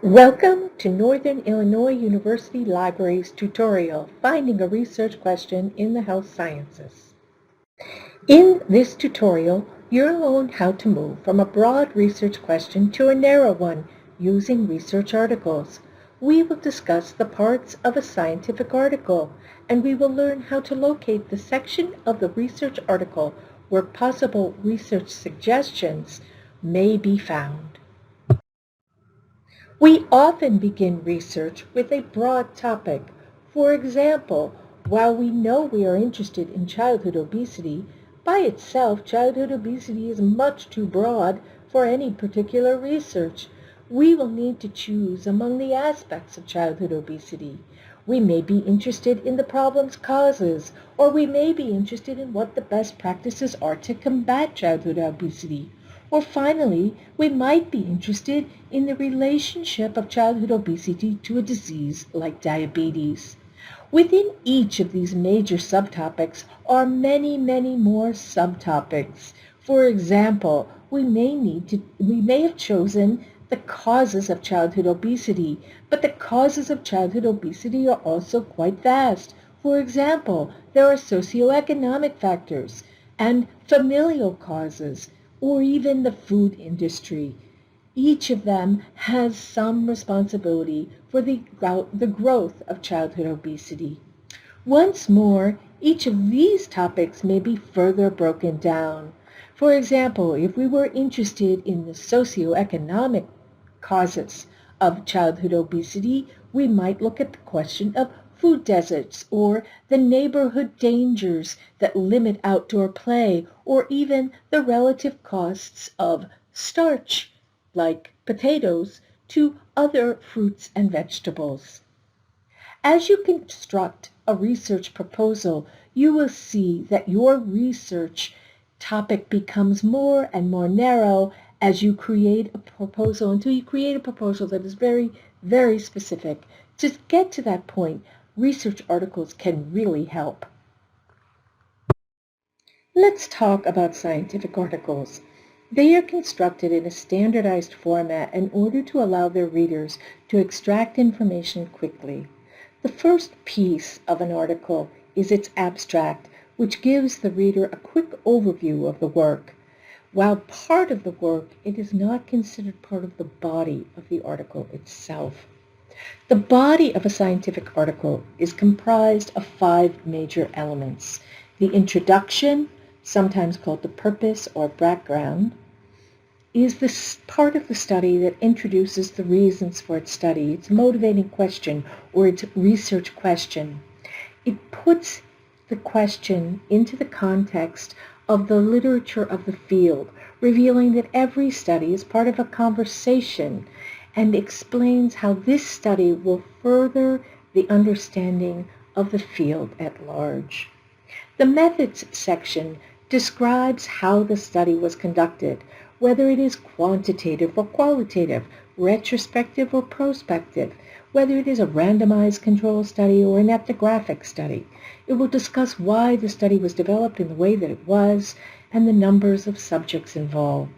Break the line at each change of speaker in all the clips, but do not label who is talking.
Welcome to Northern Illinois University Library's tutorial, Finding a Research Question in the Health Sciences. In this tutorial, you'll learn how to move from a broad research question to a narrow one using research articles. We will discuss the parts of a scientific article, and we will learn how to locate the section of the research article where possible research suggestions may be found. We often begin research with a broad topic. For example, while we know we are interested in childhood obesity, by itself childhood obesity is much too broad for any particular research. We will need to choose among the aspects of childhood obesity. We may be interested in the problem's causes, or we may be interested in what the best practices are to combat childhood obesity. Or finally, we might be interested in the relationship of childhood obesity to a disease like diabetes. Within each of these major subtopics are many, many more subtopics. For example, we may have chosen the causes of childhood obesity, but the causes of childhood obesity are also quite vast. For example, there are socioeconomic factors and familial causes, or even the food industry. Each of them has some responsibility for the growth of childhood obesity. Once more, each of these topics may be further broken down. For example, if we were interested in the socioeconomic causes of childhood obesity, we might look at the question of food deserts, or the neighborhood dangers that limit outdoor play, or even the relative costs of starch, like potatoes, to other fruits and vegetables. As you construct a research proposal, you will see that your research topic becomes more and more narrow as you create a proposal, until you create a proposal that is very, very specific. To get to that point, research articles can really help. Let's talk about scientific articles. They are constructed in a standardized format in order to allow their readers to extract information quickly. The first piece of an article is its abstract, which gives the reader a quick overview of the work. While part of the work, it is not considered part of the body of the article itself. The body of a scientific article is comprised of 5 major elements: the introduction, sometimes called the purpose or background, is this part of the study that introduces the reasons for its study, its motivating question, or its research question. It puts the question into the context of the literature of the field, revealing that every study is part of a conversation, and explains how this study will further the understanding of the field at large. The methods section describes how the study was conducted, whether it is quantitative or qualitative, retrospective or prospective, whether it is a randomized control study or an ethnographic study. It will discuss why the study was developed in the way that it was and the numbers of subjects involved.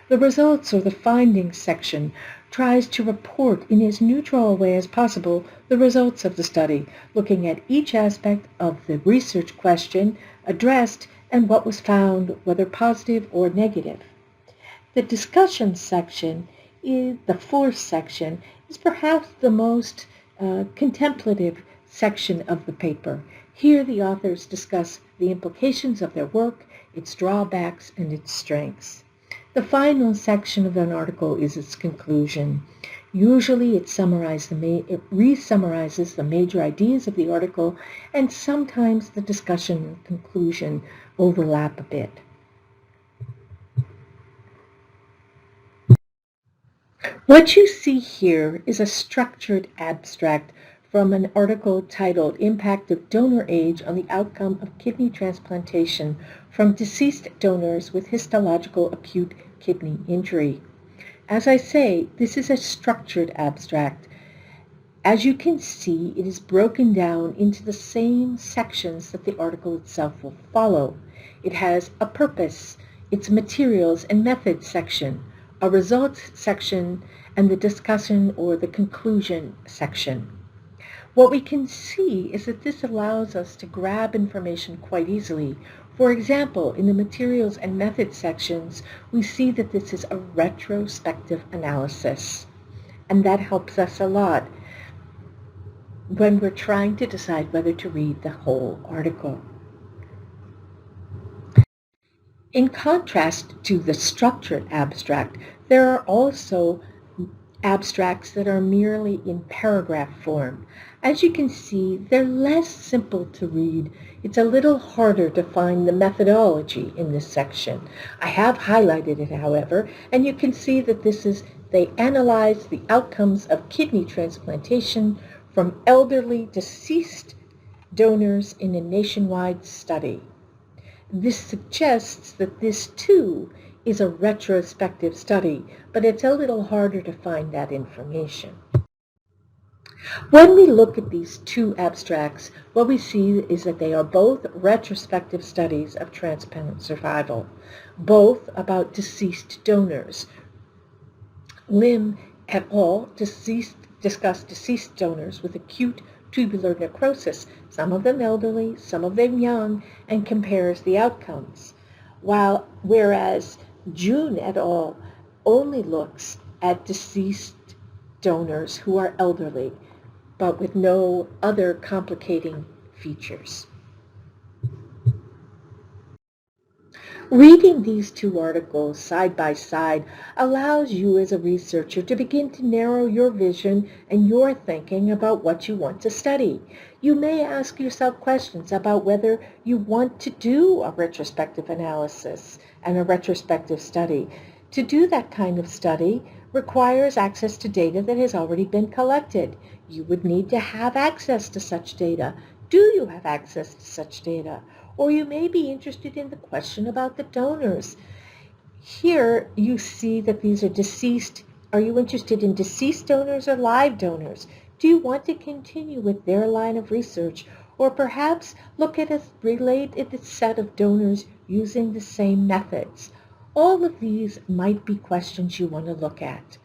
The results or the findings section tries to report in as neutral a way as possible the results of the study, looking at each aspect of the research question addressed and what was found, whether positive or negative. The discussion section, the fourth section, is perhaps the most contemplative section of the paper. Here the authors discuss the implications of their work, its drawbacks, and its strengths. The final section of an article is its conclusion. Usually it re-summarizes the major ideas of the article, and sometimes the discussion and conclusion overlap a bit. What you see here is a structured abstract from an article titled Impact of Donor Age on the Outcome of Kidney Transplantation from Deceased Donors with Histological Acute Kidney Injury. As I say, this is a structured abstract. As you can see, it is broken down into the same sections that the article itself will follow. It has a purpose, its materials and methods section, a results section, and the discussion or the conclusion section. What we can see is that this allows us to grab information quite easily. For example, in the materials and methods sections, we see that this is a retrospective analysis, and that helps us a lot when we're trying to decide whether to read the whole article. In contrast to the structured abstract, there are also abstracts that are merely in paragraph form. As you can see, they're less simple to read. It's a little harder to find the methodology in this section. I have highlighted it, however, and you can see that they analyze the outcomes of kidney transplantation from elderly deceased donors in a nationwide study. This suggests that this, too, is a retrospective study, but it's a little harder to find that information. When we look at these two abstracts, what we see is that they are both retrospective studies of transplant survival, both about deceased donors. Lim et al. Discuss deceased donors with acute tubular necrosis, some of them elderly, some of them young, and compares the outcomes. Whereas June et al. Only looks at deceased donors who are elderly, but with no other complicating features. Reading these two articles side by side allows you as a researcher to begin to narrow your vision and your thinking about what you want to study. You may ask yourself questions about whether you want to do a retrospective analysis and a retrospective study. To do that kind of study requires access to data that has already been collected. You would need to have access to such data. Do you have access to such data? Or you may be interested in the question about the donors. Here you see that these are deceased. Are you interested in deceased donors or live donors? Do you want to continue with their line of research, or perhaps look at a related set of donors using the same methods? All of these might be questions you want to look at.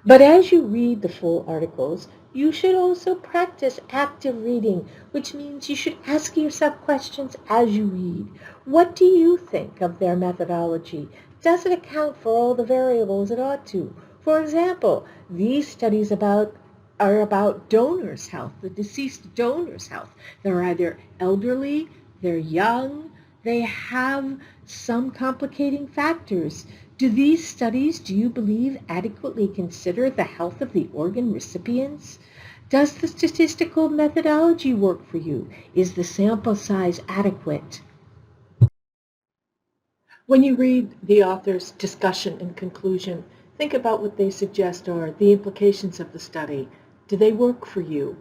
But as you read the full articles, you should also practice active reading, which means you should ask yourself questions as you read. What do you think of their methodology? Does it account for all the variables it ought to? For example, these studies are about donors' health, the deceased donors' health. They're either elderly, they're young, they have some complicating factors. Do these studies, do you believe, adequately consider the health of the organ recipients? Does the statistical methodology work for you? Is the sample size adequate? When you read the author's discussion and conclusion, think about what they suggest are the implications of the study. Do they work for you?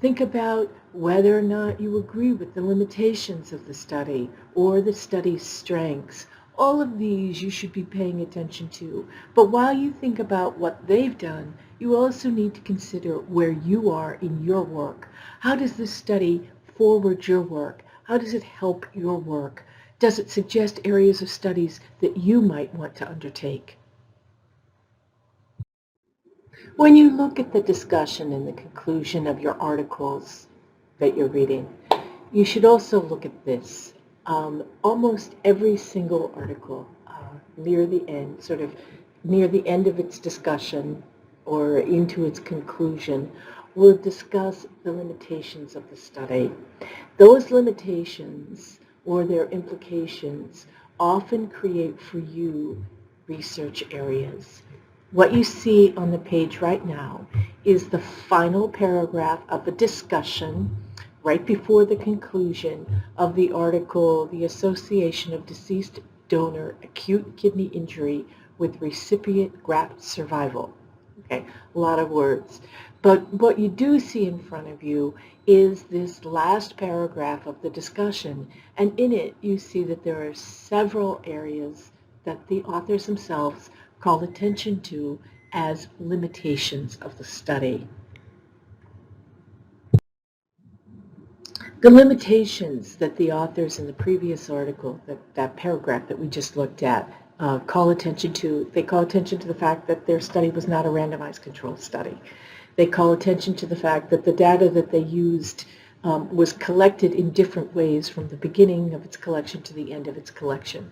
Think about whether or not you agree with the limitations of the study or the study's strengths. All of these you should be paying attention to. But while you think about what they've done, you also need to consider where you are in your work. How does this study forward your work? How does it help your work? Does it suggest areas of studies that you might want to undertake? When you look at the discussion and the conclusion of your articles that you're reading, you should also look at this. Almost every single article near the end, sort of near the end of its discussion or into its conclusion, will discuss the limitations of the study. Those limitations or their implications often create for you research areas. What you see on the page right now is the final paragraph of a discussion right before the conclusion of the article, The Association of Deceased Donor Acute Kidney Injury with Recipient Graft Survival. Okay, a lot of words. But what you do see in front of you is this last paragraph of the discussion, and in it you see that there are several areas that the authors themselves call attention to as limitations of the study. The limitations that the authors in the previous article, that paragraph that we just looked at, call attention to, they call attention to the fact that their study was not a randomized controlled study. They call attention to the fact that the data that they used was collected in different ways from the beginning of its collection to the end of its collection.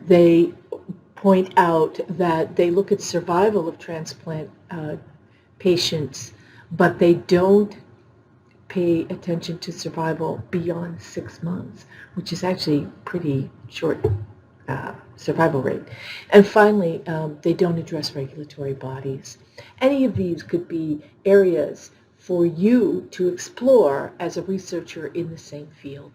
They point out that they look at survival of transplant patients, but they don't pay attention to survival beyond 6 months, which is actually pretty short survival rate. And finally, they don't address regulatory bodies. Any of these could be areas for you to explore as a researcher in the same field.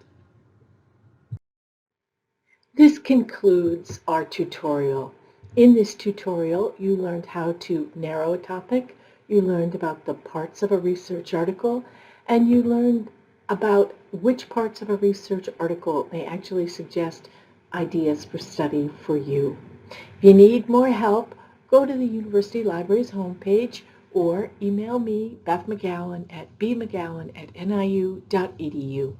This concludes our tutorial. In this tutorial, you learned how to narrow a topic, you learned about the parts of a research article, and you learned about which parts of a research article may actually suggest ideas for study for you. If you need more help, go to the University Library's homepage or email me, Beth McGowan, at bmcgowan@niu.edu.